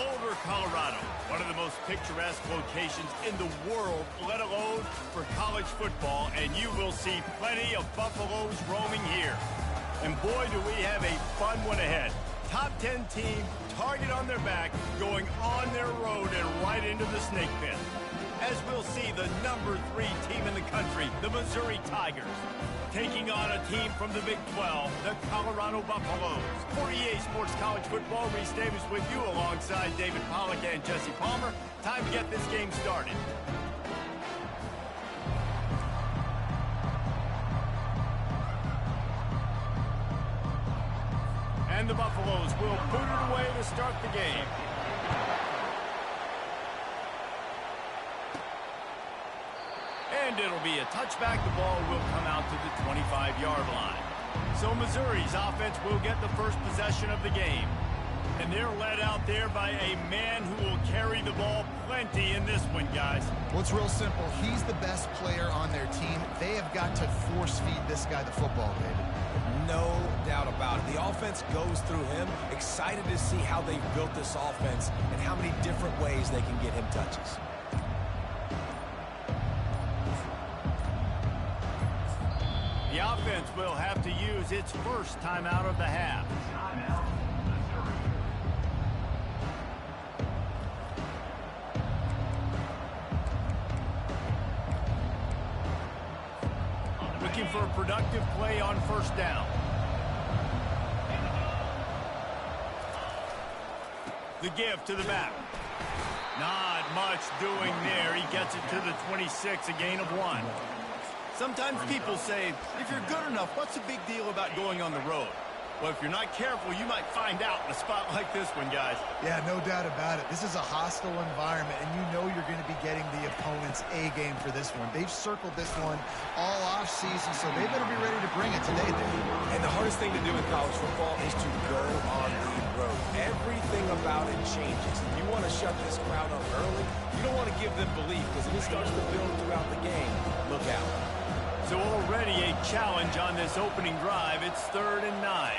Boulder, Colorado, one of the most picturesque locations in the world, let alone for college football, and you will see plenty of Buffaloes roaming here. And boy, do we have a fun one ahead. Top 10 team, target on their back, going on their road and right into the snake pit. As we'll see the number 3 team in the country, the Missouri Tigers, taking on a team from the Big 12, the Colorado Buffaloes. For EA Sports College Football, Reese Davis with you alongside David Pollack and Jesse Palmer. Time to get this game started. And the Buffaloes will boot it away to start the game. And it'll be a touchback. The ball will come out to the 25-yard line. So Missouri's offense will get the first possession of the game. And they're led out there by a man who will carry the ball plenty in this one, guys. Well, it's real simple. He's the best player on their team. They have got to force-feed this guy the football, David. No doubt about it. The offense goes through him. Excited to see how they've built this offense and how many different ways they can get him touches. The offense will have to use its first timeout of the half. Looking for a productive play on first down. The give to the back. Not much doing there. He gets it to the 26, a gain of 1. Sometimes people say, if you're good enough, what's the big deal about going on the road? Well, if you're not careful, you might find out in a spot like this one, guys. Yeah, no doubt about it. This is a hostile environment, and you know you're going to be getting the opponent's A-game for this one. They've circled this one all off-season, so they better be ready to bring it today, Dave. And the hardest thing to do in college football is to go on the road. Everything about it changes. If you want to shut this crowd up early, you don't want to give them belief, because if it starts to build throughout the game, look out. So already a challenge on this opening drive. It's 3rd and 9.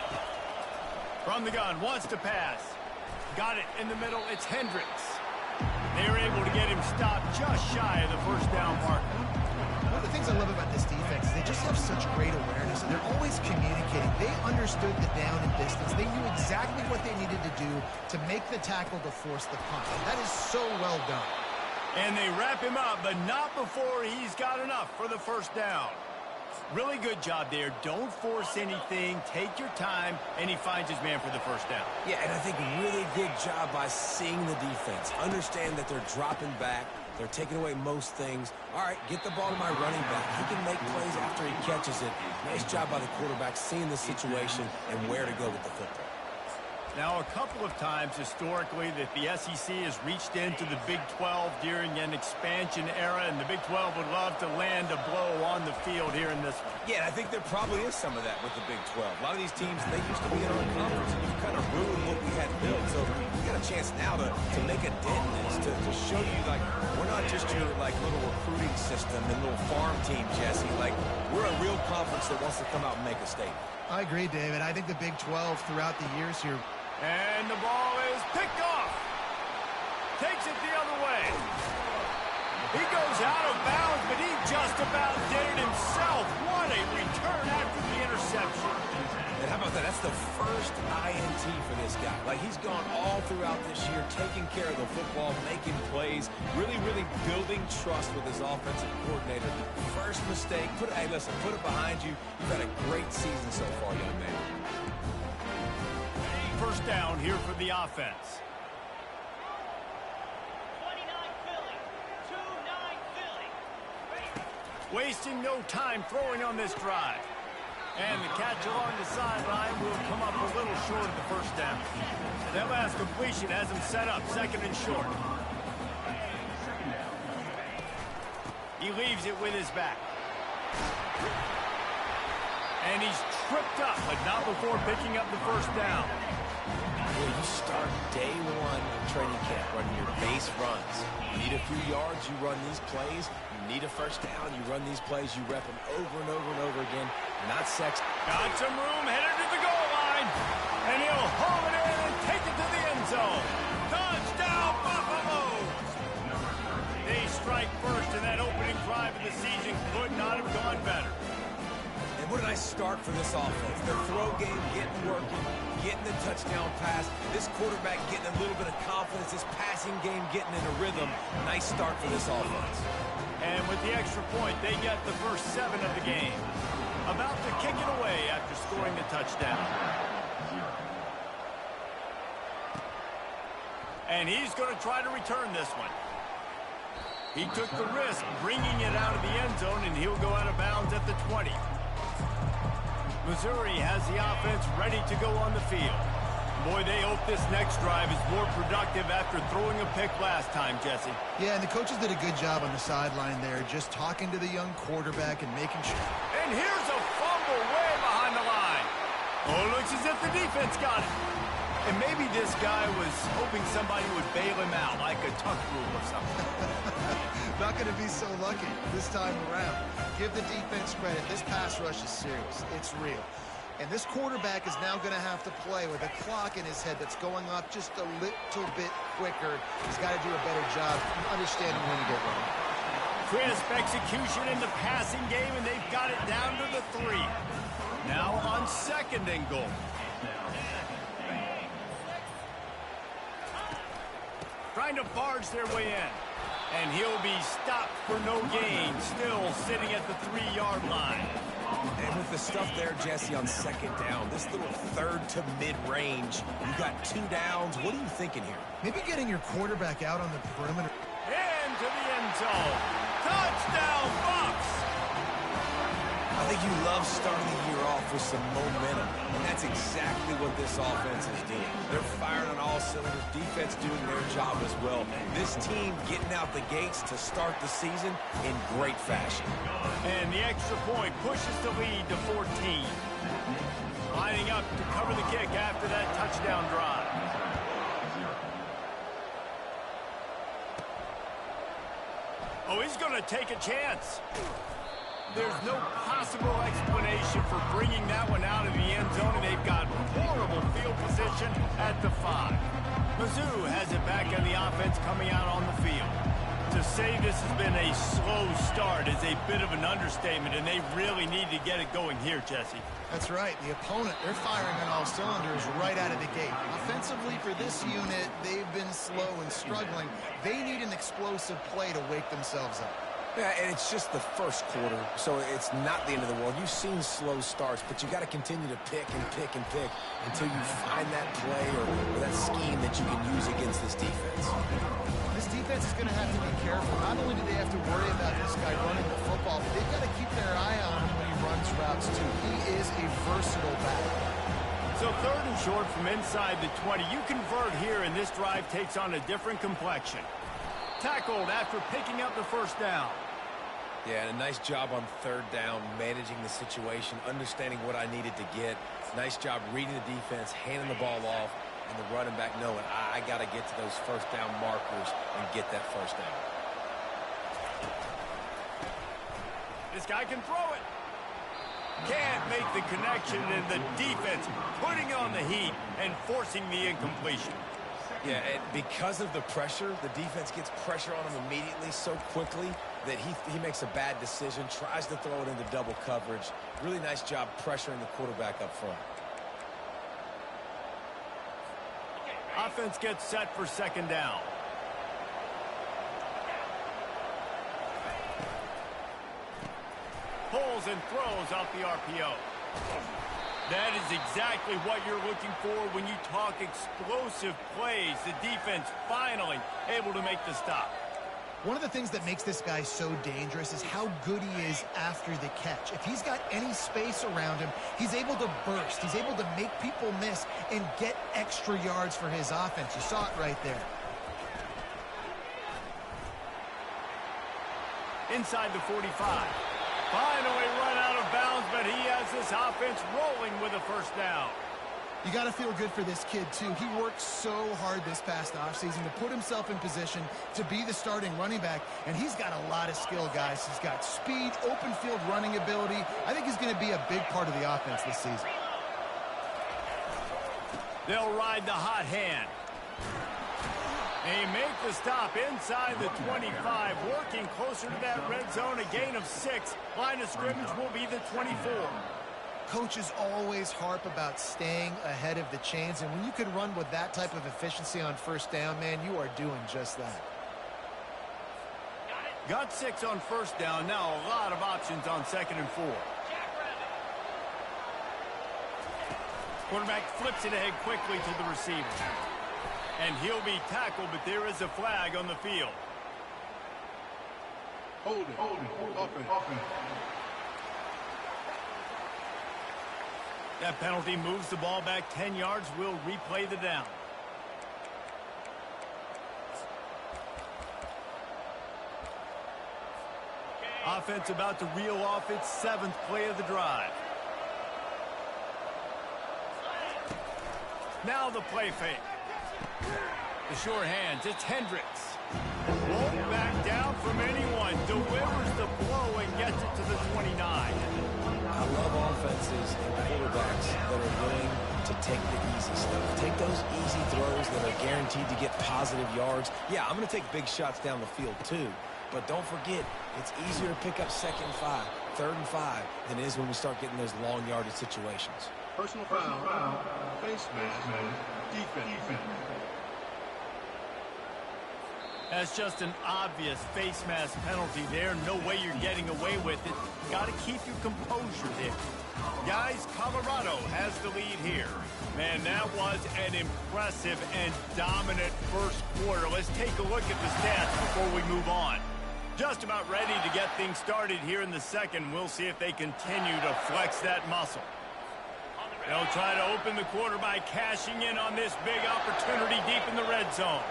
From the gun, wants to pass. Got it in the middle. It's Hendricks. They were able to get him stopped just shy of the first down marker. One of the things I love about this defense is they just have such great awareness, and they're always communicating. They understood the down and distance. They knew exactly what they needed to do to make the tackle to force the punt. That is so well done. And they wrap him up, but not before he's got enough for the first down. Really good job there. Don't force anything. Take your time, and he finds his man for the first down. Yeah, and I think really good job by seeing the defense. Understand that they're dropping back. They're taking away most things. All right, get the ball to my running back. He can make plays after he catches it. Nice job by the quarterback seeing the situation and where to go with the football. Now, a couple of times historically that the SEC has reached into the Big 12 during an expansion era, and the Big 12 would love to land a blow on the field here in this one. Yeah, I think there probably is some of that with the Big 12. A lot of these teams, they used to be in our conference, and you've kind of ruined what we had built. So we got a chance now to make a dent in this, to show you, like, we're not just your, like, little recruiting system and little farm team, Jesse. Like, we're a real conference that wants to come out and make a statement. I agree, David. I think the Big 12 throughout the years here. And the ball is picked off. Takes it the other way. He goes out of bounds, but he just about did it himself. What a return after the interception. And how about that? That's the first INT for this guy. Like, he's gone all throughout this year, taking care of the football, making plays, really, really building trust with his offensive coordinator. First mistake. Hey, listen, put it behind you. You've had a great season so far, young man. First down here for the offense. 29 Philly. 2-9 Philly. Wasting no time throwing on this drive. And the catch along the sideline will come up a little short of the first down. That last completion has him set up 2nd and short. He leaves it with his back. And he's tripped up, but not before picking up the first down. Well, you start day 1 of training camp running your base runs. You need a few yards, you run these plays. You need a first down, you run these plays. You rep them over and over and over again. Not sexy. Got some room, headed to the goal line. And he'll haul it in and take it to the end zone. Touchdown! the season could not have gone better. And what a nice start for this offense. Their throw game getting working, getting the touchdown pass. This quarterback getting a little bit of confidence. This passing game getting in a rhythm. Nice start for this offense. And with the extra point, they get the first 7 of the game. About to kick it away after scoring the touchdown. And he's going to try to return this one. He took the risk bringing it out of the end zone, and he'll go out of bounds at the 20. Missouri has the offense ready to go on the field. Boy, they hope this next drive is more productive after throwing a pick last time, Jesse. Yeah, and the coaches did a good job on the sideline there, just talking to the young quarterback and making sure. And here's a fumble way behind the line. Oh, looks as if the defense got it. And maybe this guy was hoping somebody would bail him out, like a tuck rule or something. Not going to be so lucky this time around. Give the defense credit. This pass rush is serious. It's real. And this quarterback is now going to have to play with a clock in his head that's going up just a little bit quicker. He's got to do a better job understanding when to get ready. Crisp execution in the passing game, and they've got it down to the 3. Now on 2nd and goal. Trying to barge their way in. And he'll be stopped for no gain, still sitting at the 3-yard line. And with the stuff there, Jesse, on 2nd down, this little 3rd to mid-range, you got 2 downs. What are you thinking here? Maybe getting your quarterback out on the perimeter. Into the end zone. Touchdown, Bucks! I think you love starting the year off with some momentum, and that's exactly what this offense is doing. They're firing on all cylinders, defense doing their job as well. This team getting out the gates to start the season in great fashion. And the extra point pushes the lead to 14. Lining up to cover the kick after that touchdown drive. Oh, he's going to take a chance. There's no possible explanation for bringing that one out of the end zone, and they've got horrible field position at the 5. Mizzou has it back on the offense coming out on the field. To say this has been a slow start is a bit of an understatement, and they really need to get it going here, Jesse. That's right. The opponent, they're firing on all cylinders right out of the gate. Offensively, for this unit, they've been slow and struggling. They need an explosive play to wake themselves up. Yeah, and it's just the first quarter, so it's not the end of the world. You've seen slow starts, but you got to continue to pick and pick and pick until you find that play or that scheme that you can use against this defense. This defense is going to have to be careful. Not only do they have to worry about this guy running the football, but they've got to keep their eye on him when he runs routes, too. He is a versatile back. So 3rd and short from inside the 20. You convert here, and this drive takes on a different complexion. Tackled after picking up the 1st down. Yeah, and a nice job on 3rd down, managing the situation, understanding what I needed to get. Nice job reading the defense, handing the ball off, and the running back knowing I got to get to those 1st down markers and get that 1st down. This guy can throw it. Can't make the connection, and the defense putting on the heat and forcing the incompletion. Yeah, and because of the pressure, the defense gets pressure on him immediately so quickly that he makes a bad decision, tries to throw it into double coverage. Really nice job pressuring the quarterback up front. Offense gets set for 2nd down. Pulls and throws off the RPO. That is exactly what you're looking for when you talk explosive plays. The defense finally able to make the stop. One of the things that makes this guy so dangerous is how good he is after the catch. If he's got any space around him, he's able to burst. He's able to make people miss and get extra yards for his offense. You saw it right there. Inside the 45. Finally run out of bounds, but he has this offense rolling with a 1st down. You got to feel good for this kid, too. He worked so hard this past offseason to put himself in position to be the starting running back, and he's got a lot of skill, guys. He's got speed, open field running ability. I think he's going to be a big part of the offense this season. They'll ride the hot hand. They make the stop inside the 25, working closer to that red zone, a gain of 6. Line of scrimmage will be the 24. Coaches always harp about staying ahead of the chains, and when you can run with that type of efficiency on first down, man, you are doing just that. Got 6 on first down. Now a lot of options on 2nd and 4. Quarterback flips it ahead quickly to the receiver. And he'll be tackled, but there is a flag on the field. Hold it. Offense. That penalty moves the ball back 10 yards. We'll replay the down. Offense about to reel off its 7th play of the drive. Now the play fake. The sure hands, it's Hendricks. Won't back down from anyone. Delivers the blow and gets it to the 29. I love offenses and quarterbacks that are willing to take the easy stuff. Take those easy throws that are guaranteed to get positive yards. Yeah, I'm going to take big shots down the field too. But don't forget, it's easier to pick up 2nd and 5, 3rd and 5 than it is when we start getting those long yardage situations. Personal foul. Face mask. Defense. That's just an obvious face mask penalty there. No way you're getting away with it. Got to keep your composure there. Guys, Colorado has the lead here. Man, that was an impressive and dominant first quarter. Let's take a look at the stats before we move on. Just about ready to get things started here in the second. We'll see if they continue to flex that muscle. They'll try to open the quarter by cashing in on this big opportunity deep in the red zone.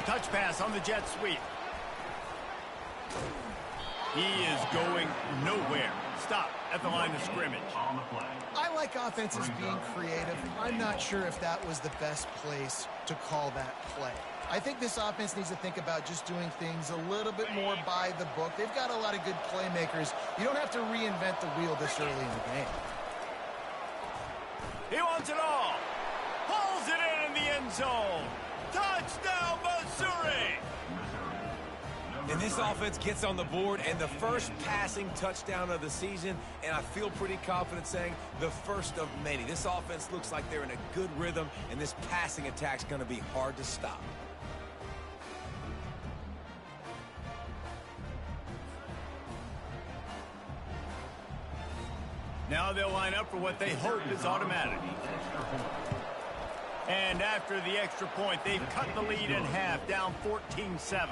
Touch pass on the jet sweep. He is going nowhere. Stop at the line of scrimmage. I like offenses being creative. I'm not sure if that was the best place to call that play. I think this offense needs to think about just doing things a little bit more by the book. They've got a lot of good playmakers. You don't have to reinvent the wheel this early in the game. He wants it all. Pulls it in the end zone. Touchdown, Missouri! And this offense gets on the board, and the first passing touchdown of the season, and I feel pretty confident saying the first of many. This offense looks like they're in a good rhythm, and this passing attack's going to be hard to stop. Now they'll line up for what they hope is automatic. And after the extra point, they've cut the lead in half, down 14-7.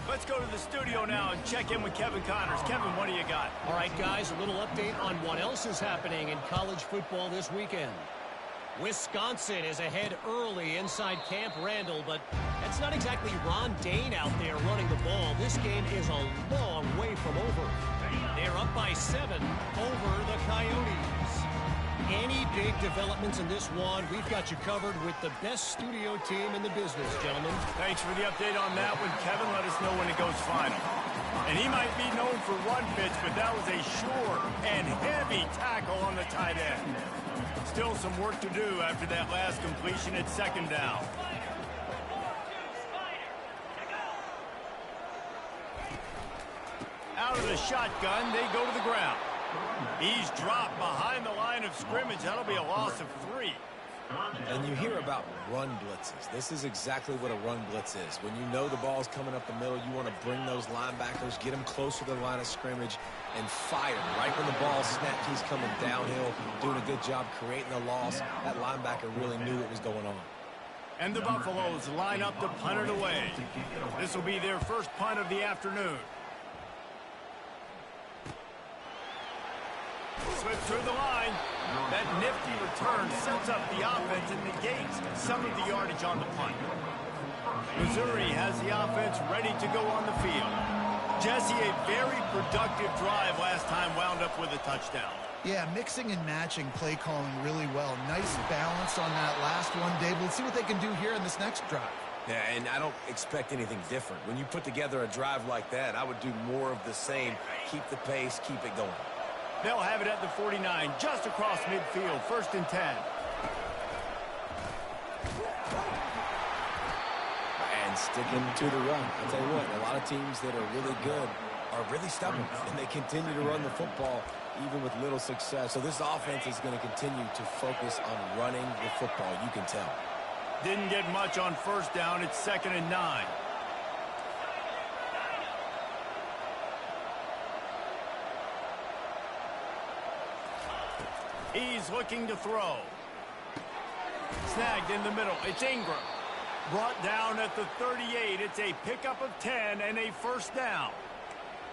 Let's go to the studio now and check in with Kevin Connors. Kevin, what do you got? All right, guys, a little update on what else is happening in college football this weekend. Wisconsin is ahead early inside Camp Randall, but that's not exactly Ron Dane out there running the ball. This game is a long way from over. They're up by 7 over the Coyotes. Any big developments in this one, we've got you covered with the best studio team in the business, gentlemen. Thanks for the update on that one, Kevin. Let us know when it goes final. And he might be known for one pitch, but that was a sure and heavy tackle on the tight end. Still some work to do after that last completion at 2nd down. Out of the shotgun, they go to the ground. He's dropped behind the line of scrimmage. That'll be a loss of 3. And you hear about run blitzes. This is exactly what a run blitz is. When you know the ball's coming up the middle, you want to bring those linebackers, get them closer to the line of scrimmage, and fire. Right when the ball snapped, he's coming downhill, doing a good job creating a loss. That linebacker really knew what was going on. And the Buffaloes line up to punt it away. This will be their first punt of the afternoon. Slip through the line. That nifty return sets up the offense and negates some of the yardage on the punt. Missouri has the offense ready to go on the field. Jesse, a very productive drive last time, wound up with a touchdown. Yeah, mixing and matching play calling really well. Nice balance on that last one, Dave. Let's see what they can do here in this next drive. Yeah, and I don't expect anything different. When you put together a drive like that, I would do more of the same. Keep the pace, keep it going. They'll have it at the 49, just across midfield, 1st and 10. and sticking to the run. I'll tell you what, a lot of teams that are really good are really stubborn, and they continue to run the football even with little success. So this offense is going to continue to focus on running the football. You can tell. Didn't get much on first down. It's 2nd and 9. He's looking to throw. Snagged in the middle. It's Ingram. Brought down at the 38. It's a pickup of 10 and a first down.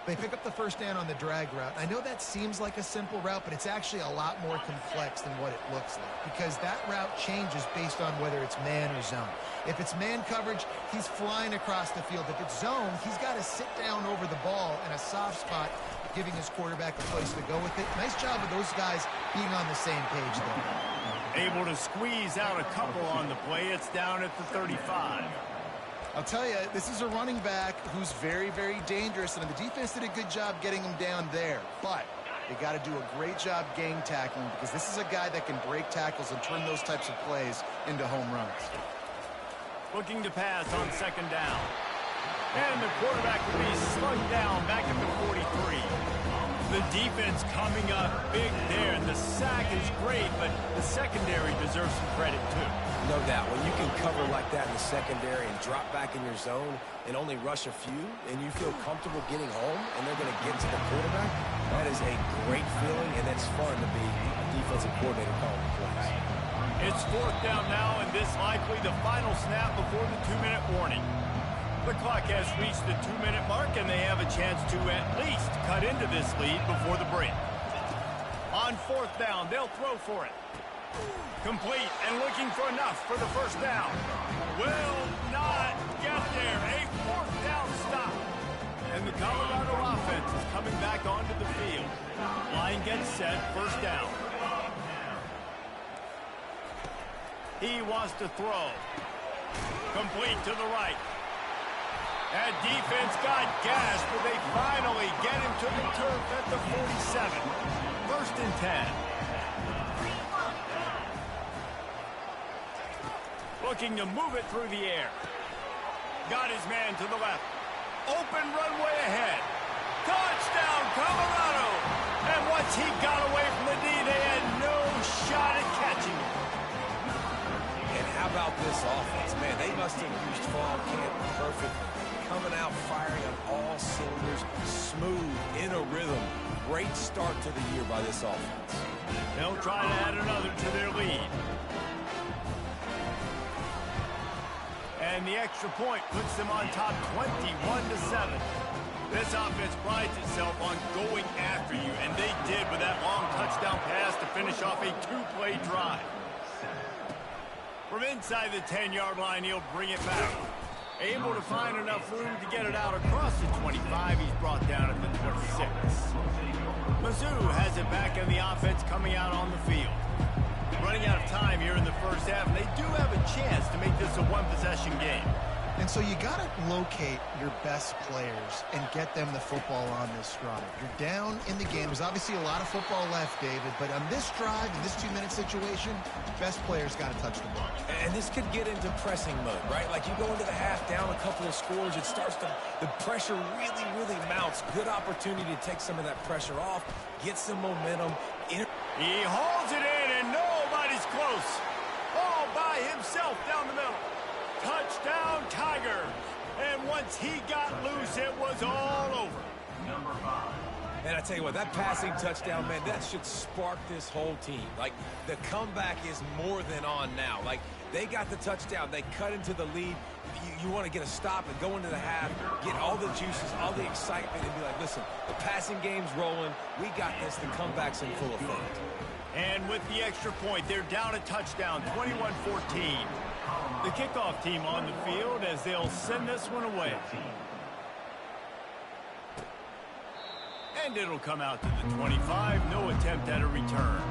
They pick up the first down on the drag route. I know that seems like a simple route, but it's actually a lot more complex than what it looks like, because that route changes based on whether it's man or zone. If it's man coverage, he's flying across the field. If it's zone, he's got to sit down over the ball in a soft spot, giving his quarterback a place to go with it. Nice job of those guys being on the same page there. Able to squeeze out a couple on the play. It's down at the 35. I'll tell you, this is a running back who's very, very dangerous, and the defense did a good job getting him down there. But they got to do a great job gang tackling, because this is a guy that can break tackles and turn those types of plays into home runs. Looking to pass on 2nd down. And the quarterback will be slugged down back at the 43. The defense coming up big there, and the sack is great, but the secondary deserves some credit too. No doubt. When you can cover like that in the secondary and drop back in your zone and only rush a few, and you feel comfortable getting home and they're going to get to the quarterback, that is a great feeling, and it's fun to be a defensive coordinator calling the plays. It's 4th down now, and this likely the final snap before the 2-minute warning. The clock has reached the 2-minute mark, and they have a chance to at least cut into this lead before the break. On 4th down, they'll throw for it. Complete and looking for enough for the first down. Will not get there. A 4th down stop. And the Colorado offense is coming back onto the field. Line gets set, first down. He wants to throw. Complete to the right. That defense got gashed, but they finally get him to the turf at the 47. 1st and 10. Looking to move it through the air. Got his man to the left. Open runway ahead. Touchdown, Colorado! And once he got away from the D, they had no shot at catching him. And how about this offense? Man, they must have used fall camp perfectly. Coming out firing on all cylinders, smooth, in a rhythm. Great start to the year by this offense. They'll try to add another to their lead. And the extra point puts them on top 21-7. This offense prides itself on going after you, and they did with that long touchdown pass to finish off a 2-play drive. From inside the 10-yard line, he'll bring it back. Able to find enough room to get it out across the 25. He's brought down at the 26. Mizzou has it back in the offense coming out on the field. Running out of time here in the first half, and they do have a chance to make this a one-possession game. And so you got to locate your best players and get them the football on this drive. You're down in the game. There's obviously a lot of football left, David, but on this drive, in this 2-minute situation, best players got to touch the ball. And this could get into pressing mode, right? Like you go into the half down a couple of scores, it starts to, the pressure really, really mounts. Good opportunity to take some of that pressure off, get some momentum. He holds it in, and nobody's close. All by himself down the middle. Touchdown, Tiger. And once he got loose, it was all over. Number 5. And I tell you what, that passing touchdown, man, that should spark this whole team. Like, the comeback is more than on now. Like, they got the touchdown. They cut into the lead. You want to get a stop and go into the half, get all the juices, all the excitement, and be like, listen, the passing game's rolling. We got this. The comeback's in full effect. And with the extra point, they're down a touchdown, 21-14. The kickoff team on the field as they'll send this one away. And it'll come out to the 25. No attempt at a return.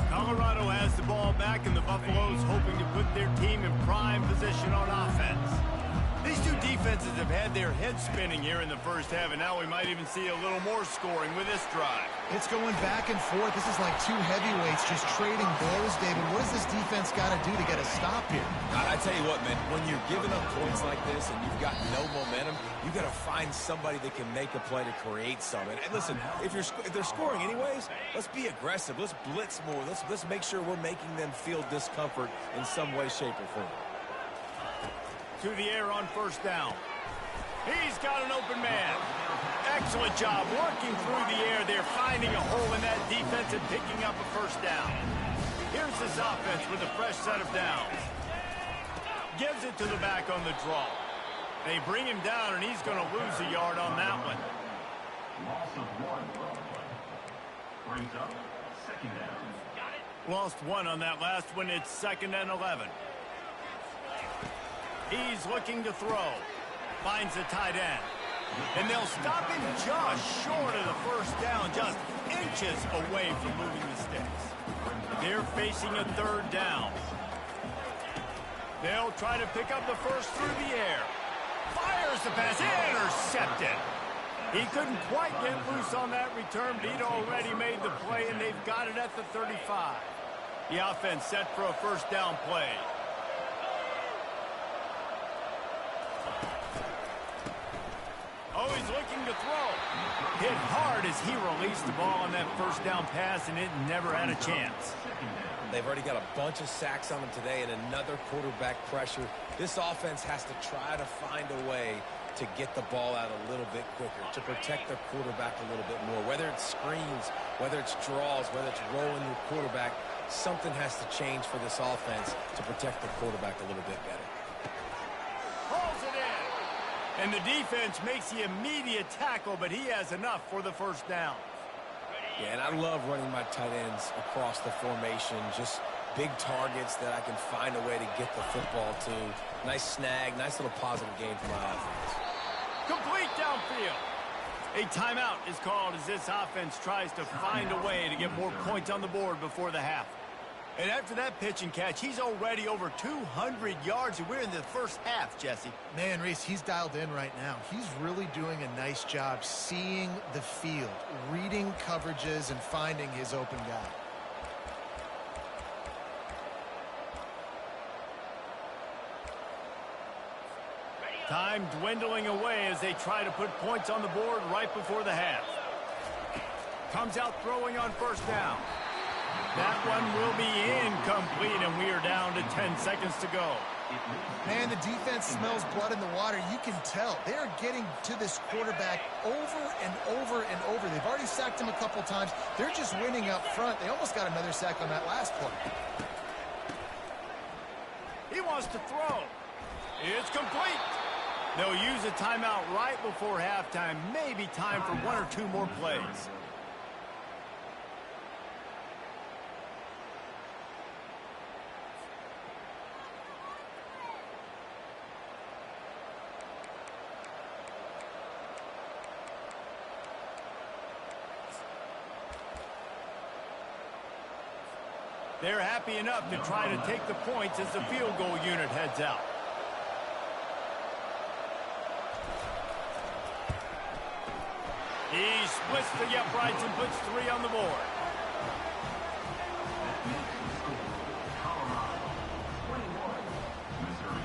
Colorado has the ball back, and the Buffaloes hoping to put their team in prime position on offense. These two defenses have had their heads spinning here in the first half, and now we might even see a little more scoring with this drive. It's going back and forth. This is like two heavyweights just trading blows, David. What does this defense got to do to get a stop here? I tell you what, man, when you're giving up points like this and you've got no momentum, you got to find somebody that can make a play to create something. And listen, if they're scoring anyways, let's be aggressive. Let's blitz more. Let's make sure we're making them feel discomfort in some way, shape, or form. To the air on first down. He's got an open man. Excellent job working through the air. They're finding a hole in that defense and picking up a first down. Here's this offense with a fresh set of downs. Gives it to the back on the draw. They bring him down, and he's going to lose a yard on that one. Loss of 1. Brings up second down. Lost one on that last one. It's 2nd and 11. He's looking to throw. Finds a tight end. And they'll stop him just short of the first down, just inches away from moving the sticks. They're facing a 3rd down. They'll try to pick up the first through the air. Fires the pass. Intercepted. He couldn't quite get loose on that return, but he'd already made the play, and they've got it at the 35. The offense set for a first down play. Oh, he's looking to throw. Hit hard as he released the ball on that first down pass, and it never had a chance. They've already got a bunch of sacks on them today and another quarterback pressure. This offense has to try to find a way to get the ball out a little bit quicker, to protect their quarterback a little bit more. Whether it's screens, whether it's draws, whether it's rolling your quarterback, something has to change for this offense to protect the quarterback a little bit better. Pulls it in. And the defense makes the immediate tackle, but he has enough for the first down. Yeah, and I love running my tight ends across the formation, just big targets that I can find a way to get the football to. Nice snag, nice little positive game for my offense. Complete downfield. A timeout is called as this offense tries to find a way to get more points on the board before the half. And after that pitch and catch, he's already over 200 yards, and we're in the first half, Jesse. Man, Reese, he's dialed in right now. He's really doing a nice job seeing the field, reading coverages, and finding his open guy. Time dwindling away as they try to put points on the board right before the half. Comes out throwing on first down. That one will be incomplete, and we are down to 10 seconds to go. Man, the defense smells blood in the water. You can tell. They're getting to this quarterback over and over and over. They've already sacked him a couple times. They're just winning up front. They almost got another sack on that last play. He wants to throw. It's complete. They'll use a timeout right before halftime. Maybe time for 1 or 2 more plays. They're happy enough to try to take the points as the field goal unit heads out. He splits the uprights and puts 3 on the board. Colorado 21, Missouri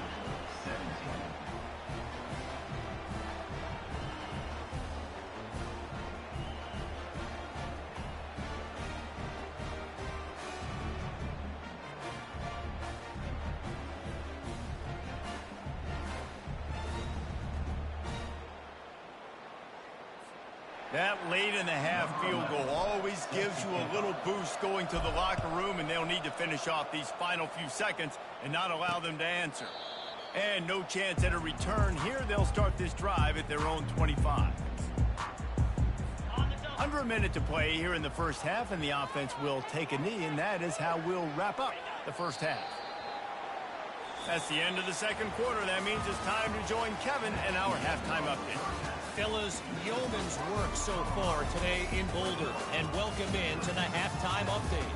17. That late in the half field goal always gives you a little boost going to the locker room, and they'll need to finish off these final few seconds and not allow them to answer. And no chance at a return here. They'll start this drive at their own 25. Under a minute to play here in the first half, and the offense will take a knee, and that is how we'll wrap up the first half. That's the end of the second quarter. That means it's time to join Kevin and our halftime update. Fellas, yeoman's work so far today in Boulder, and welcome in to the halftime update.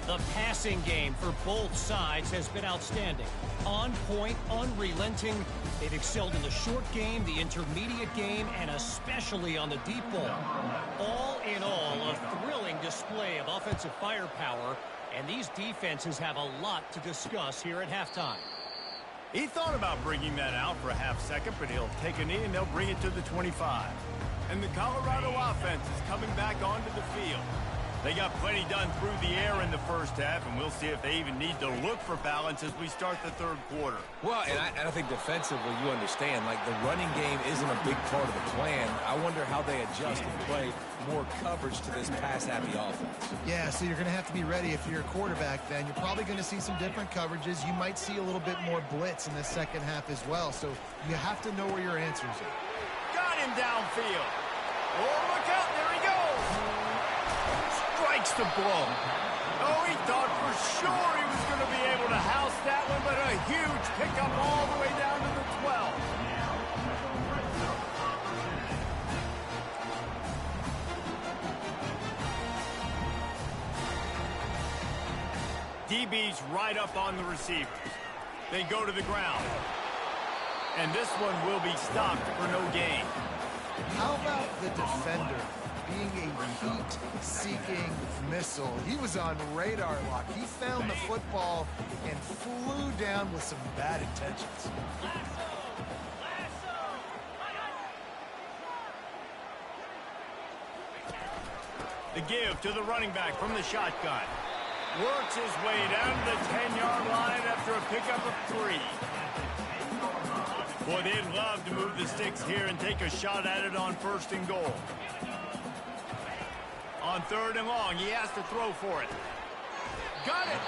The passing game for both sides has been outstanding. On point, unrelenting. They've excelled in the short game, the intermediate game, and especially on the deep ball. All in all, a thrilling display of offensive firepower, and these defenses have a lot to discuss here at halftime. He thought about bringing that out for a half second, but he'll take a knee and they'll bring it to the 25. And the Colorado offense is coming back onto the field. They got plenty done through the air in the first half, and we'll see if they even need to look for balance as we start the third quarter. Well, and I think defensively, you understand, like the running game isn't a big part of the plan. I wonder how they adjust and play more coverage to this pass-happy offense. Yeah, so you're going to have to be ready if you're a quarterback then. You're probably going to see some different coverages. You might see a little bit more blitz in the second half as well, so you have to know where your answers are. Got him downfield. Oh, look out, there he goes. Strikes the blow. Oh, he thought for sure he was going to be able to house that one, but a huge pickup all the way down to the 12. DB's right up on the receivers. They go to the ground. And this one will be stopped for no gain. How about the defender being a heat-seeking missile? He was on radar lock. He found the football and flew down with some bad intentions. The give to the running back from the shotgun. Works his way down to the 10-yard line after a pickup of 3. Boy, they'd love to move the sticks here and take a shot at it on 1st and goal. On 3rd and long, he has to throw for it. Got it!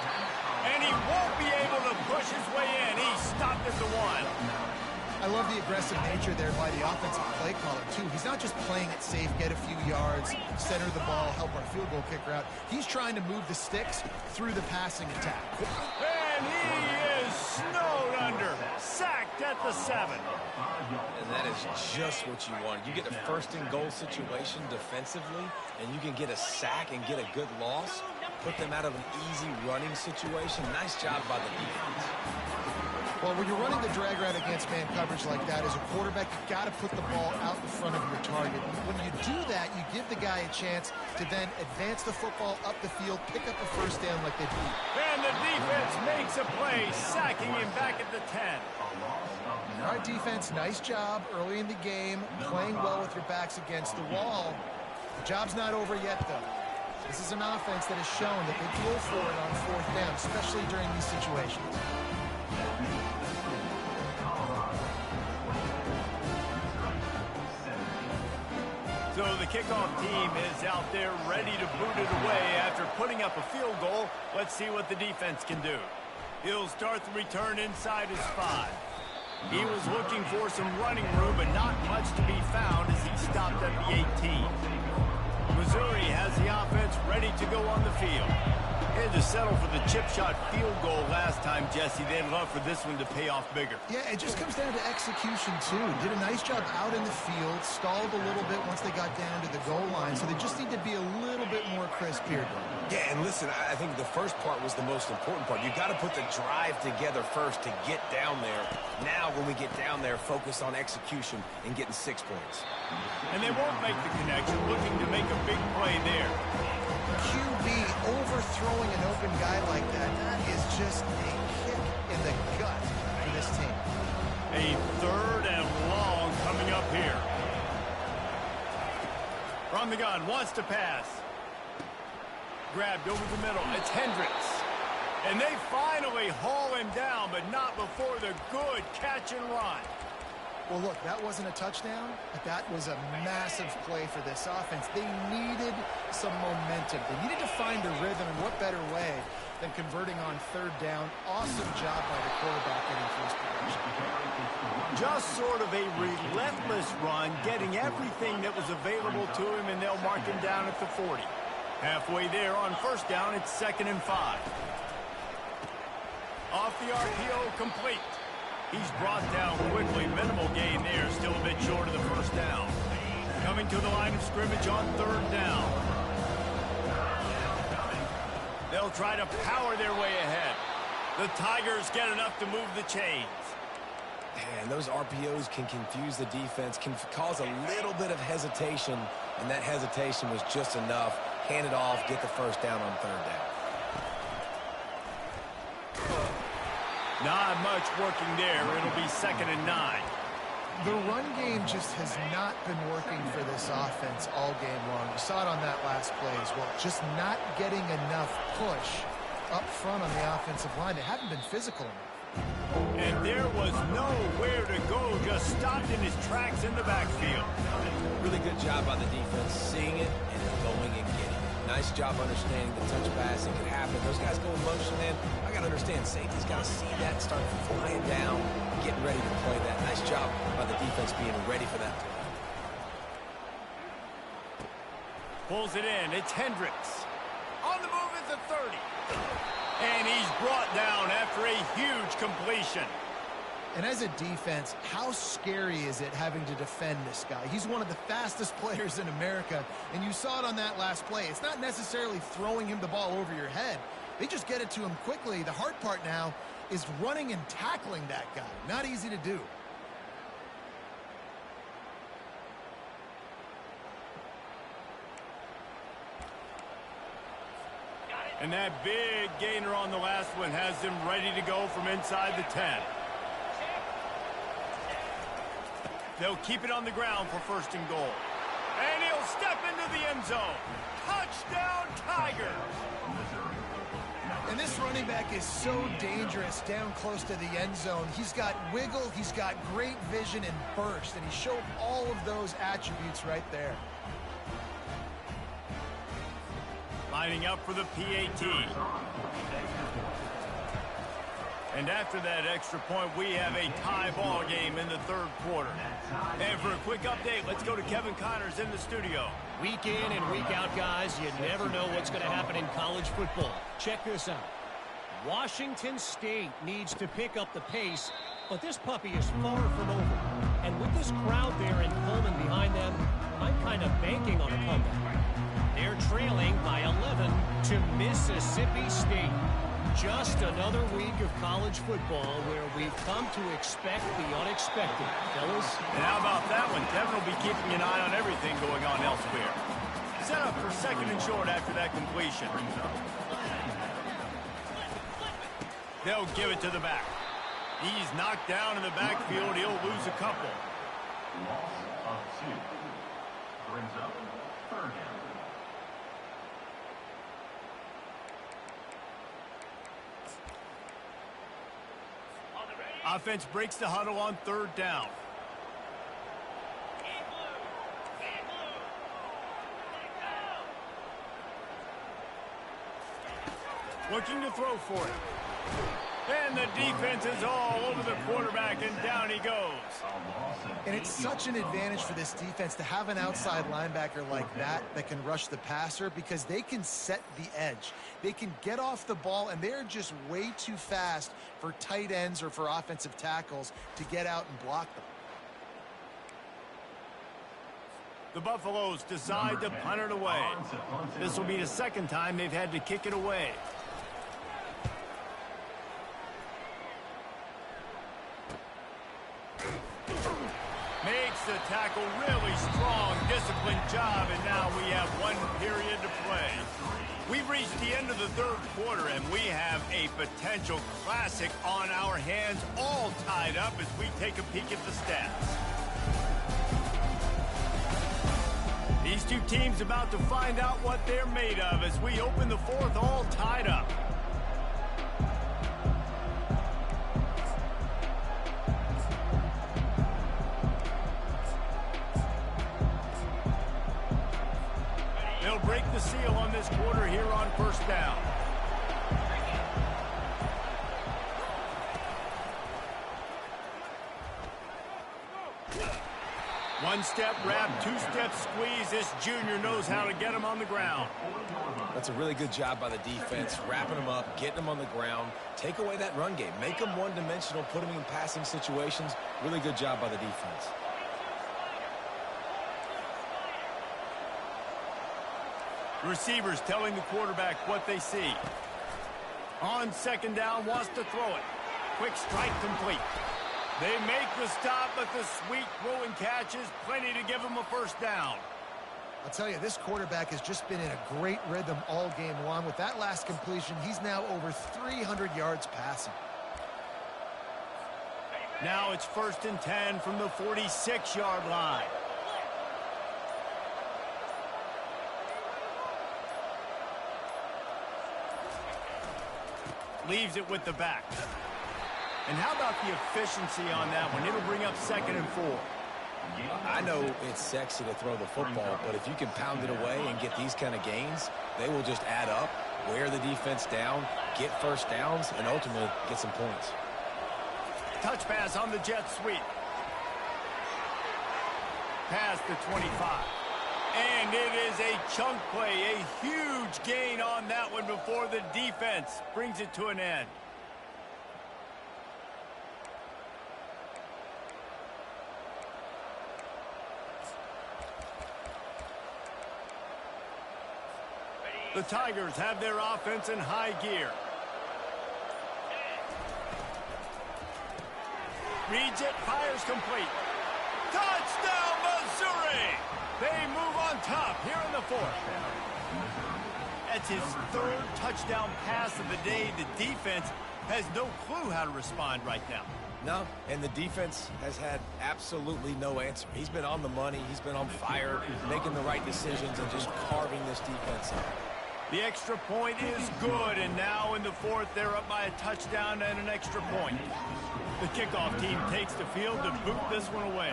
And he won't be able to push his way in. He stopped at the 1. I love the aggressive nature there by the offensive play caller, too. He's not just playing it safe, get a few yards, center the ball, help our field goal kicker out. He's trying to move the sticks through the passing attack. And he is snowed under. Sacked at the 7. And that is just what you want. You get a 1st and goal situation defensively, and you can get a sack and get a good loss, put them out of an easy running situation. Nice job by the defense. Well, when you're running the drag route against man coverage like that, as a quarterback, you've got to put the ball out in front of your target. When you do that, you give the guy a chance to then advance the football up the field, pick up a 1st down like they do. And the defense makes a play, sacking him back at the 10. All right, defense, nice job early in the game, playing well with your backs against the wall. The job's not over yet, though. This is an offense that has shown that they go for it on 4th down, especially during these situations. So the kickoff team is out there ready to boot it away after putting up a field goal. Let's see what the defense can do. He'll start the return inside his 5. He was looking for some running room, but not much to be found as he stopped at the 18. Missouri has the offense ready to go on the field. They had to settle for the chip shot field goal last time, Jesse. They'd love for this one to pay off bigger. Yeah, it just comes down to execution, too. Did a nice job out in the field, stalled a little bit once they got down to the goal line, so they just need to be a little bit more crisp here. Yeah, and listen, I think the first part was the most important part. You got to put the drive together first to get down there. Now, when we get down there, focus on execution and getting 6 points. And they won't make the connection, looking to make a big play there. QB overthrowing an open guy like that, that is just a kick in the gut for this team. A 3rd and long coming up here. From the gun, wants to pass. Grabbed over the middle. It's Hendricks. And they finally haul him down, but not before the good catch and run. Well, look, that wasn't a touchdown, but that was a massive play for this offense. They needed some momentum. They needed to find a rhythm, and what better way than converting on 3rd down. Awesome job by the quarterback getting first position. Just sort of a relentless run, getting everything that was available to him, and they'll mark him down at the 40. Halfway there on 1st down, it's 2nd and 5. Off the RPO, complete. He's brought down quickly. Minimal gain there, still a bit short of the 1st down. Coming to the line of scrimmage on 3rd down. They'll They'll try to power their way ahead. The Tigers get enough to move the chains. And those RPOs can confuse the defense, can cause a little bit of hesitation, and that hesitation was just enough. Hand it off, get the first down on third down. Not much working there. It'll be 2nd and 9. The run game just has not been working for this offense all game long. You saw it on that last play as well. Just not getting enough push up front on the offensive line. They haven't been physical enough. And there was nowhere to go, just stopped in his tracks in the backfield. Really good job by the defense, seeing it and going and getting it. Nice job understanding the touch pass. It can happen. Those guys go in motion, man. I got to understand, safety's got to see that, start flying down, getting ready to play that. Nice job by the defense being ready for that play. Pulls it in. It's Hendricks. On the move at the 30. And he's brought down after a huge completion. And as a defense, how scary is it having to defend this guy? He's one of the fastest players in America, and you saw it on that last play. It's not necessarily throwing him the ball over your head. They just get it to him quickly. The hard part now is running and tackling that guy. Not easy to do. And that big gainer on the last one has him ready to go from inside the 10. They'll keep it on the ground for 1st and goal. And he'll step into the end zone. Touchdown, Tigers! And this running back is so dangerous down close to the end zone. He's got wiggle, he's got great vision and burst, and he showed all of those attributes right there. Lining up for the PAT. And after that extra point, we have a tie ball game in the 3rd quarter. And for a quick update, let's go to Kevin Connors in the studio. Week in and week out, guys, you never know what's going to happen in college football. Check this out. Washington State needs to pick up the pace, but this puppy is far from over. And with this crowd there in Pullman behind them, I'm kind of banking on a comeback. They're trailing by 11 to Mississippi State. Just another week of college football where we've come to expect the unexpected, fellas. And how about that one? Kevin will be keeping an eye on everything going on elsewhere. Set up for 2nd and short after that completion. They'll give it to the back. He's knocked down in the backfield. He'll lose a couple. Loss of 2. Brings up 3rd down. Offense breaks the huddle on 3rd down. Looking to throw for it. And the defense is all over the quarterback, and down he goes. And it's such an advantage for this defense to have an outside linebacker like that can rush the passer, because they can set the edge. They can get off the ball, and they're just way too fast for tight ends or for offensive tackles to get out and block them. The Buffaloes decide to punt it away. This will be the 2nd time they've had to kick it away. Makes the tackle really strong, disciplined job, and now we have 1 period to play. We've reached the end of the 3rd quarter, and we have a potential classic on our hands, all tied up as we take a peek at the stats. These two teams about to find out what they're made of as we open the 4th, all tied up. They'll break the seal on this quarter here on 1st down. One-step wrap, 2-step squeeze. This junior knows how to get him on the ground. That's a really good job by the defense, wrapping them up, getting them on the ground. Take away that run game. Make them one-dimensional, put them in passing situations. Really good job by the defense. Receivers telling the quarterback what they see. On second down, wants to throw it. Quick strike complete. They make the stop, but the sweet throw and catch is plenty to give them a first down. I'll tell you, this quarterback has just been in a great rhythm all game long. With that last completion, he's now over 300 yards passing. Now it's 1st and 10 from the 46-yard line. Leaves it with the back. And how about the efficiency on that one? It'll bring up 2nd and 4. I know it's sexy to throw the football, but if you can pound it away and get these kind of gains, they will just add up, wear the defense down, get first downs, and ultimately get some points. Touch pass on the jet sweep. Past the 25. And it is a chunk play, a huge gain on that one before the defense brings it to an end. The Tigers have their offense in high gear. Reads it, fires complete. Touchdown, Missouri! They move on top here in the 4th. That's his 3rd touchdown pass of the day. The defense has no clue how to respond right now. No, and the defense has had absolutely no answer. He's been on the money. He's been on fire, making the right decisions and just carving this defense up. The extra point is good, and now in the 4th, they're up by a touchdown and an extra point. The kickoff team takes the field to boot this one away.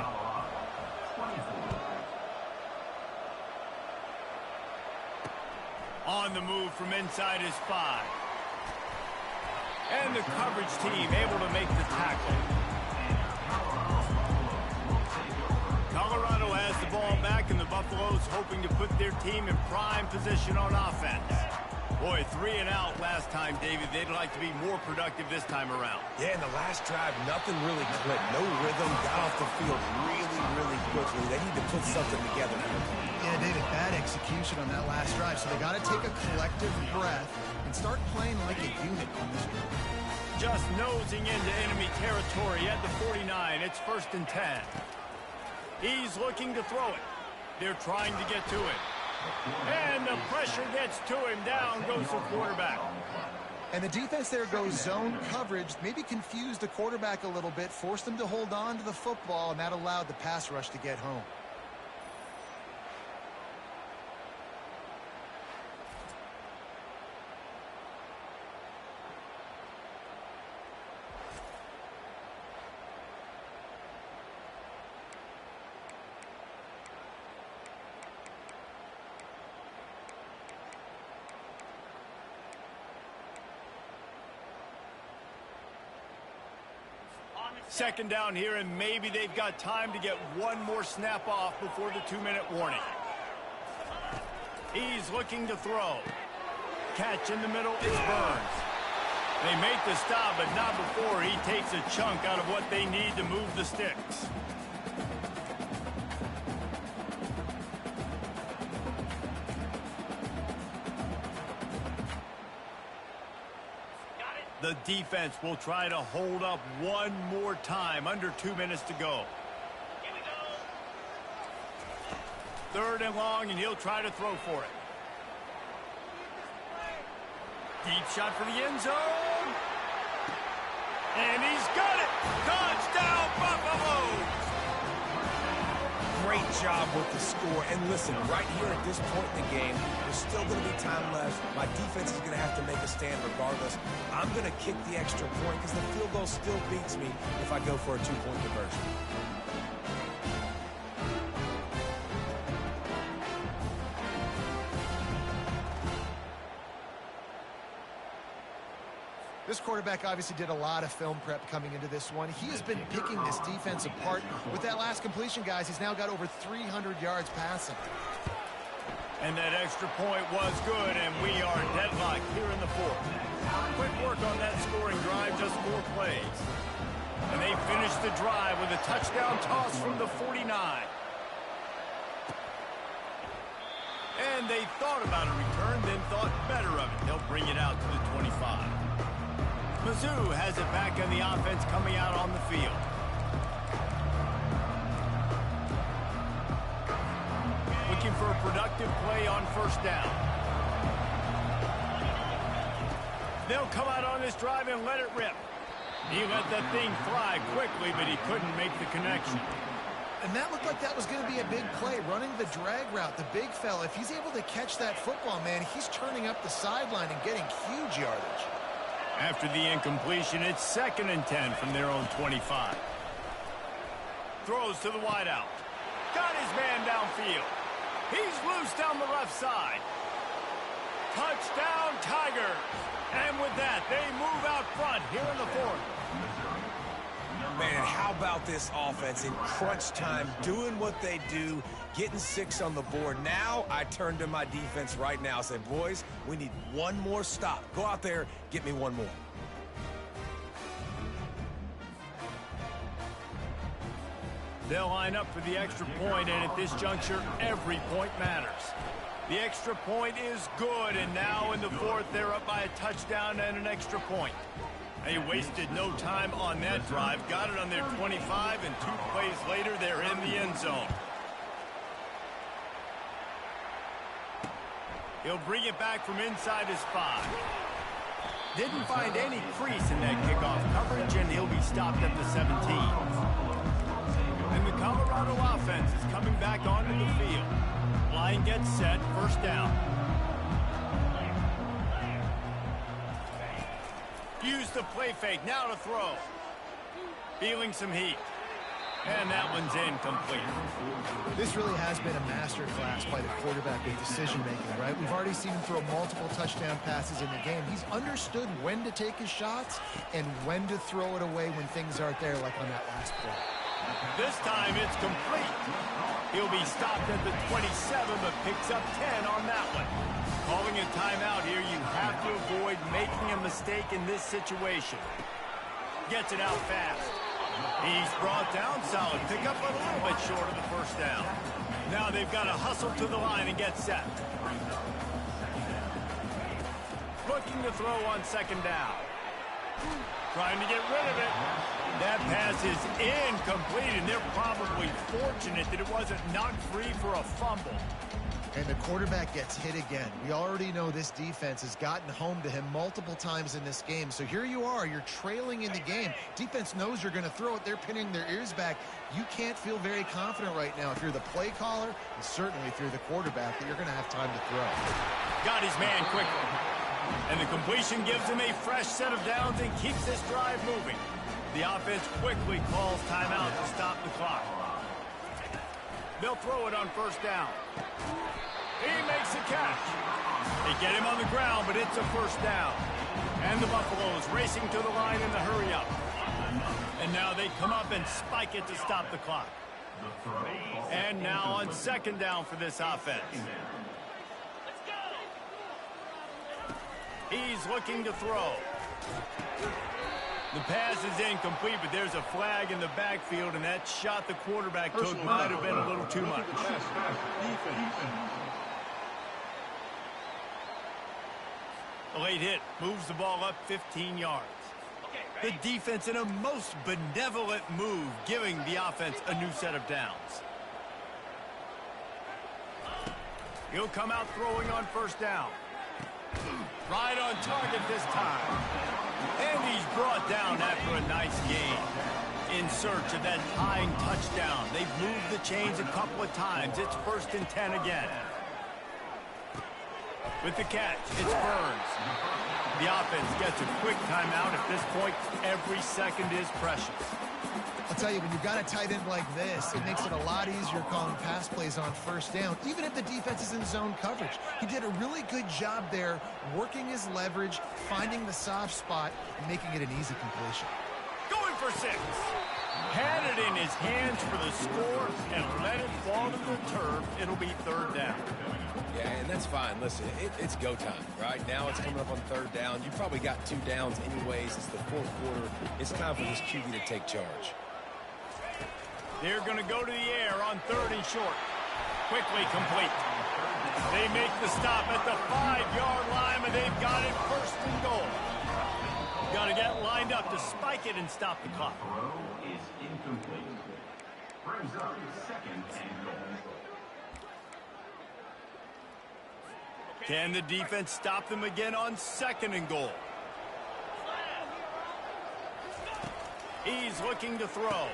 On the move from inside his 5. And the coverage team able to make the tackle. Colorado has the ball back, and the Buffaloes hoping to put their team in prime position on offense. Boy, 3 and out last time, David. They'd like to be more productive this time around. Yeah, in the last drive, nothing really clicked. No rhythm, got off the field really quickly. They need to put something together here. Yeah, David, bad execution on that last drive, so they got to take a collective breath and start playing like a unit on this one. Just nosing into enemy territory at the 49. It's 1st and 10. He's looking to throw it. They're trying to get to it. And the pressure gets to him. Down goes the quarterback. And the defense there goes zone coverage, maybe confused the quarterback a little bit, forced him to hold on to the football, and that allowed the pass rush to get home. Second down here, and maybe they've got time to get one more snap off before the 2-minute warning. He's looking to throw. Catch in the middle is Burns. They make the stop, but not before he takes a chunk out of what they need to move the sticks. The defense will try to hold up one more time. Under 2 minutes to go. Here we go. 3rd and long, and he'll try to throw for it. Deep shot for the end zone. And he's got it. Touchdown, Buffalo. Great job with the score. And listen, right here at this point in the game, there's still going to be time left. My defense is going to have to make a stand regardless. I'm going to kick the extra point because the field goal still beats me if I go for a 2-point conversion. This quarterback obviously did a lot of film prep coming into this one. He has been picking this defense apart. With that last completion, guys, he's now got over 300 yards passing. And that extra point was good, and we are deadlocked here in the 4th. Quick work on that scoring drive, just 4 plays. And they finish the drive with a touchdown toss from the 49. And they thought about a return, then thought better of it. They'll bring it out to the 25. Mizzou has it back in the offense coming out on the field. Looking for a productive play on first down. They'll come out on this drive and let it rip. He let that thing fly quickly, but he couldn't make the connection. And that looked like that was going to be a big play, running the drag route, the big fella. If he's able to catch that football, man, he's turning up the sideline and getting huge yardage. After the incompletion, it's 2nd and 10 from their own 25. Throws to the wideout. Got his man downfield. He's loose down the left side. Touchdown, Tigers. And with that, they move out front here in the 4th. Man, how about this offense in crunch time, doing what they do, getting 6 on the board. Now I turn to my defense right now, say, boys, we need one more stop. Go out there, get me one more. They'll line up for the extra point, and at this juncture, every point matters. The extra point is good, and now in the 4th, they're up by a touchdown and an extra point. They wasted no time on that drive, got it on their 25, and 2 plays later, they're in the end zone. He'll bring it back from inside his 5. Didn't find any crease in that kickoff coverage, and he'll be stopped at the 17. And the Colorado offense is coming back onto the field. Line gets set, first down. Use the play fake, now to throw. Feeling some heat. And that one's incomplete. This really has been a masterclass by the quarterback with decision-making, right? We've already seen him throw multiple touchdown passes in the game. He's understood when to take his shots and when to throw it away when things aren't there, like on that last play. This time it's complete. He'll be stopped at the 27, but picks up 10 on that one. Calling a timeout here, you have to avoid making a mistake in this situation. Gets it out fast. He's brought down solid. Pick up a little bit short of the first down. Now they've got to hustle to the line and get set. Looking to throw on 2nd down. Trying to get rid of it. That pass is incomplete, and they're probably fortunate that it wasn't knocked free for a fumble. And the quarterback gets hit again. We already know this defense has gotten home to him multiple times in this game. So here you are, you're trailing in the game. Defense knows you're going to throw it. They're pinning their ears back. You can't feel very confident right now if you're the play caller, and certainly if you're the quarterback, that you're going to have time to throw. Got his man quickly. And the completion gives him a fresh set of downs and keeps this drive moving. The offense quickly calls timeout to stop the clock. They'll throw it on first down. He makes a catch. They get him on the ground, but it's a first down. And the Buffaloes racing to the line in the hurry-up. And now they come up and spike it to stop the clock. And now on 2nd down for this offense. He's looking to throw. The pass is incomplete, but there's a flag in the backfield, and that shot the quarterback took might have been a little too much. A late hit moves the ball up 15 yards. The defense in a most benevolent move, giving the offense a new set of downs. He'll come out throwing on first down. Right on target this time. And he's brought down after a nice gain. In search of that tying touchdown. They've moved the chains a couple of times. It's 1st and 10 again. With the catch, it's Burns. The offense gets a quick timeout. At this point, every second is precious. I'll tell you, when you've got a tight end like this, it makes it a lot easier calling pass plays on first down, even if the defense is in zone coverage. He did a really good job there, working his leverage, finding the soft spot, and making it an easy completion. Going for 6. Had it in his hands for the score and let it fall to the turf. It'll be 3rd down. Yeah, and that's fine. Listen, it's go time, right? Now it's coming up on 3rd down. You probably got 2 downs anyways. It's the 4th quarter. It's time for this QB to take charge. They're going to go to the air on 3rd and short. Quickly complete. They make the stop at the 5-yard line, and they've got it 1st and goal. Got to get enough to spike it and stop the clock. Throw is incomplete. Brings up 2nd and goal. Can the defense stop them again on 2nd and goal? He's looking to throw.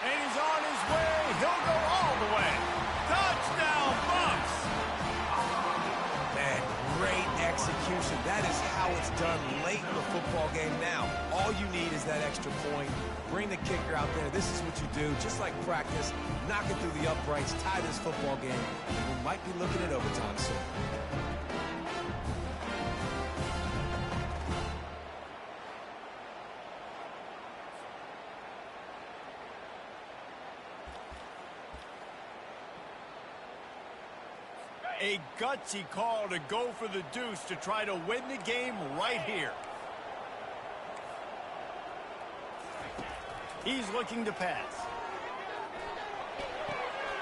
And he's on his way. He'll go all the way. Touchdown, Bucks! Man, great execution. That is how it's done late in the football game now. All you need is that extra point. Bring the kicker out there. This is what you do. Just like practice, knock it through the uprights, tie this football game, and we might be looking at overtime soon. A gutsy call to go for the deuce to try to win the game right here. He's looking to pass.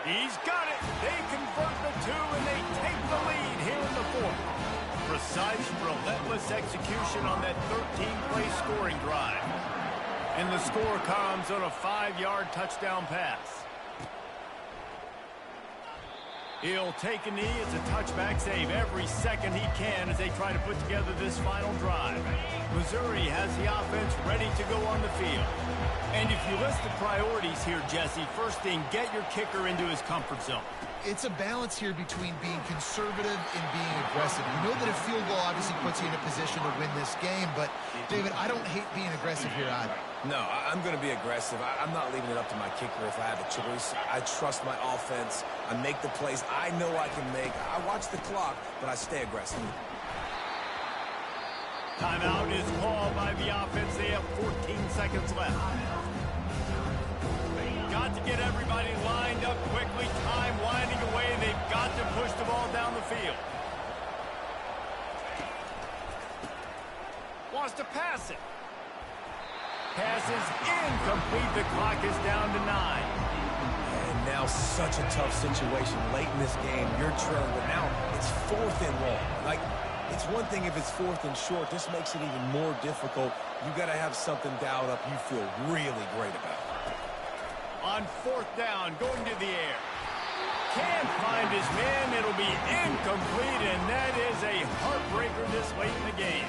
He's got it. They convert the 2, and they take the lead here in the 4th. Precise, relentless execution on that 13-play scoring drive. And the score comes on a 5-yard touchdown pass. He'll take a knee. It's a touchback save every second he can as they try to put together this final drive. Missouri has the offense ready to go on the field. And if you list the priorities here, Jesse, first thing, get your kicker into his comfort zone. It's a balance here between being conservative and being aggressive. You know that a field goal obviously puts you in a position to win this game, but, David, I don't hate being aggressive here either. No, I'm going to be aggressive. I'm not leaving it up to my kicker if I have a choice. I trust my offense. I make the plays I know I can make. I watch the clock, but I stay aggressive. Timeout is called by the offense. They have 14 seconds left. Got to get everybody lined up quickly. Time winding away, and they've got to push the ball down the field. Wants to pass it. Pass is incomplete. The clock is down to 9. And now such a tough situation late in this game. You're trailing, but now it's 4th and long. Like, it's one thing if it's 4th and short. This makes it even more difficult. You got to have something dialed up you feel really great about. On 4th down, going to the air. Can't find his man. It'll be incomplete, and that is a heartbreaker this late in the game.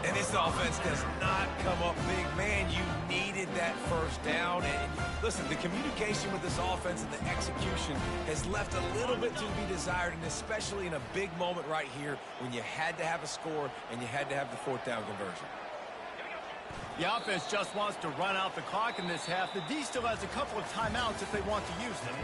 And this offense does not come up big. Man, you needed that 1st down. And listen, the communication with this offense and the execution has left a little bit to be desired, and especially in a big moment right here when you had to have a score and you had to have the 4th down conversion. The offense just wants to run out the clock in this half. The D still has a couple of timeouts if they want to use them.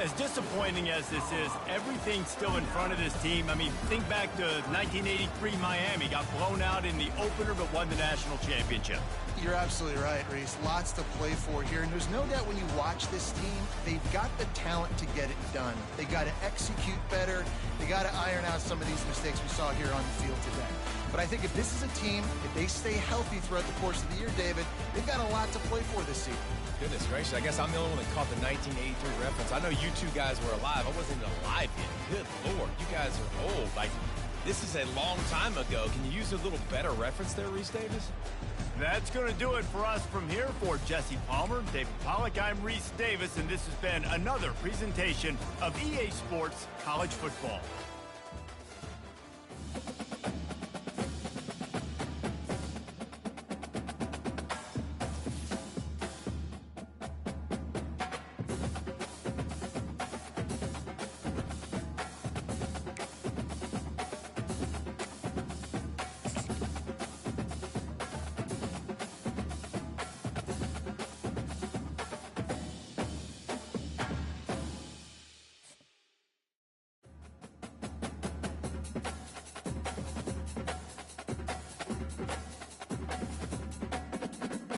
As disappointing as this is, everything's still in front of this team. I mean, think back to 1983 Miami. Got blown out in the opener but won the national championship. You're absolutely right, Reese. Lots to play for here. And there's no doubt when you watch this team, they've got the talent to get it done. They got to execute better. They got to iron out some of these mistakes we saw here on the field today. But I think if this is a team, if they stay healthy throughout the course of the year, David, they've got a lot to play for this season. Goodness gracious, I guess I'm the only one that caught the 1983 reference. I know you two guys were alive. I wasn't even alive yet. Good Lord, you guys are old. Like, this is a long time ago. Can you use a little better reference there, Reese Davis? That's going to do it for us from here. For Jesse Palmer, David Pollack, I'm Reese Davis, and this has been another presentation of EA Sports College Football.